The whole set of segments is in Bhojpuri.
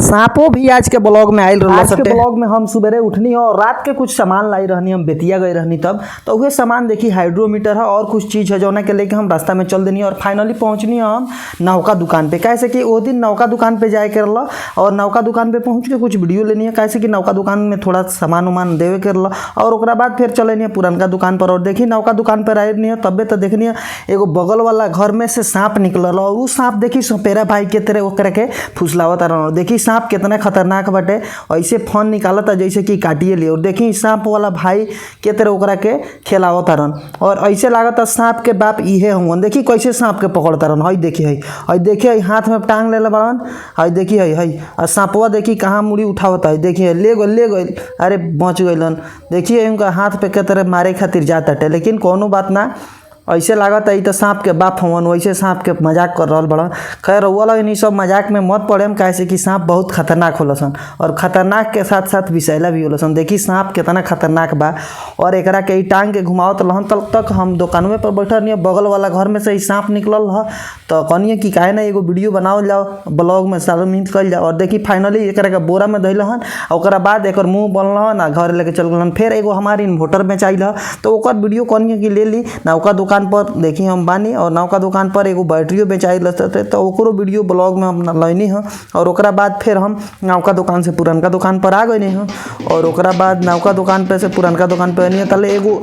सांपो भी आज के ब्लॉग में आयल रहा। आज के ब्लॉग में हम सुबह उठनी हो और रात के कुछ सामान लाई रहनी, हम बेतिया गई रहनी तब तो वह सामान देखी हाइड्रोमीटर है और कुछ चीज़ है जो के लेके हम रास्ता में चल देनी और फाइनली पहुँचनी हम नौका दुकान पे। कैसे कि वो दिन नौका दुकान पे जाए कर ला और नौका दुकान पे पहुँच के कुछ वीडियो लेनी है, कैसे कि नौका दुकान में थोड़ा सामान उमान देवे कर ला और ओकरा बाद फिर चलेनी है पुरनका दुकान पर। और देखी नौका दुकान पर आए नहीं है तबे तो देखनी है एगो बगल वाला घर में से सांप निकलल और वो सांप देखी सपेरा भाई के तरह ओकरा के फुसलावत रह। देखी सांप कितना खतरनाक बाटे, ऐसे फोन निकालता जैसे कि काटिए लिए। और देखी सांप वाला भाई के तरह ओकरा के खेलावत रहन और ऐसे लागत सांप के बाप इहे होंगे। देखी कैसे सांप के पकड़ता रहन। हई देखी हई देखिए हाथ में टांग ले बड़न। हई देखी हई और सांपवा देखी कहाँ मुड़ी उठावता है। देखिए ले गई अरे बच गइलन। देखिए उनका हाथ पे के तरह मारे खातिर जाता, लेकिन कोनो बात ना, ऐसे लागत है तो सांप के बाप हवन, वैसे सांप के मजाक कर रहा बड़ा। खैर वाला इन सब मजाक में मत पड़े, कैसे कि सांप बहुत खतरनाक होलसन और खतरनाक के साथ साथ विषैला भी होलसन। देखी सांप कितना खतरनाक बा और एकरा के टांग के घुमावत रहन। तब तक हम दुकानवे पर बैठल नहीं, बगल वाला घर में से ही सांप निकलल है तो कहनी कि काहे ना एगो वीडियो बनावल जाओ, ब्लॉग में शामिल कल जाओ। और देखी फाइनली एकरा के बोरा में धैल हन और बाद एक मुँह बनल हन आ घर लेके चल गलन। फिर एगो हमारे इन्वर्टर बेचाइल है तो ओकर वीडियो कहनी कि ले ली। नौका दुकान पर देखी हम बानी और नौका दुकान पर एगो बैटरियो बेचाई रहते तो ओकरो वीडियो ब्लॉग में हम लैनी है। और ओकरा बाद फिर हम नौका दुकान से पुरनका दुकान पर आ गए हैं और ओकरा बाद नौका दुकान पे से पुरनका दुकान पर नहीं है। तले एगो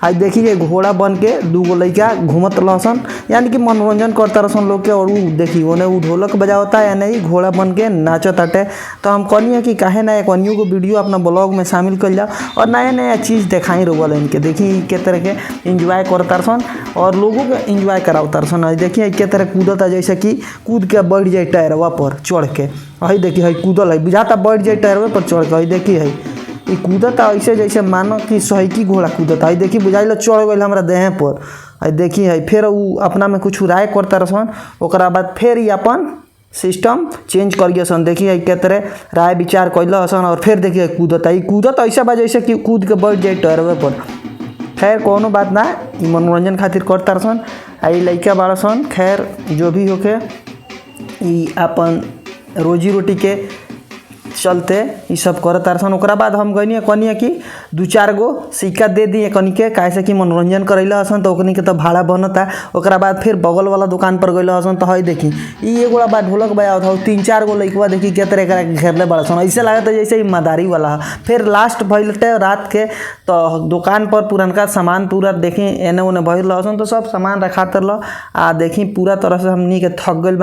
आज देखिए घोड़ा बन के दूगो लड़का घूमत रहसन, यानी कि मनोरंजन करता रहसन लोग के। और वो देखी वो ढोलक बजावता है नहीं, घोड़ा बन के नाचत आटे। तो हम कहनी है कि काहे ना एक अन्यों को वीडियो अपना ब्लॉग में शामिल कर जाओ और नया नया चीज़ दिखाई रोल इनके। देखी के तरह के इंजॉय करता रहसन और लोगों के इंजॉय करावता रहसन। देखिए के तरह कूदता जैसे कि कूद के बढ़ जाए टायरवा पर चढ़ के। हई देखी हई कूदल है, बुझाता बढ़ जाए टायरवे पर चढ़ के। हई देखी हई ये कूदता ऐसे जैसे मानो कि सही घोड़ा कूदता है। देखी बुझाइल चढ़ गई हमारा देह पर। है देखी है फिर वो अपना में कुछ राय करता रहसन, ओकरा बाद फिर ही अपन सिस्टम चेंज करिए सन। देखिए के तरह राय विचार कैल हसन और फिर देखिए कूदता है कूदत ऐसा बा जैसे कि कूद के बढ़ जाए टरवे पर। खैर कोनो बात ना, मनोरंजन खातिर करता रहसन। आई लड़का बड़ा सन, खैर जो भी होके अपन रोजी रोटी के चलते ये सब करता रहसन। ओकरा बाद हम गई कहनी कि 2-4 गो सिक्का दे दिए कनी के, कैसे कि मनोरंजन करैला हसन तो ओकनी के तो भाड़ा बनता। ओकरा बाद फिर बगल वाला दुकान पर गइल हसन तो हई देखी ये एगो बाद ढोलक बजावत हो। 3-4 गो लइकवा देखी के तरह घेरले बड़ा सन, ऐसे लागत जैसे ही मदारी वाला है। फिर लास्ट भइलटे रात के तो दुकान पर पुरनका सामान पूरा देखी एने ओने भइल हसन तो सब सामान रखात रह। आ देखी पूरा तरह से हमनी के थक गइल।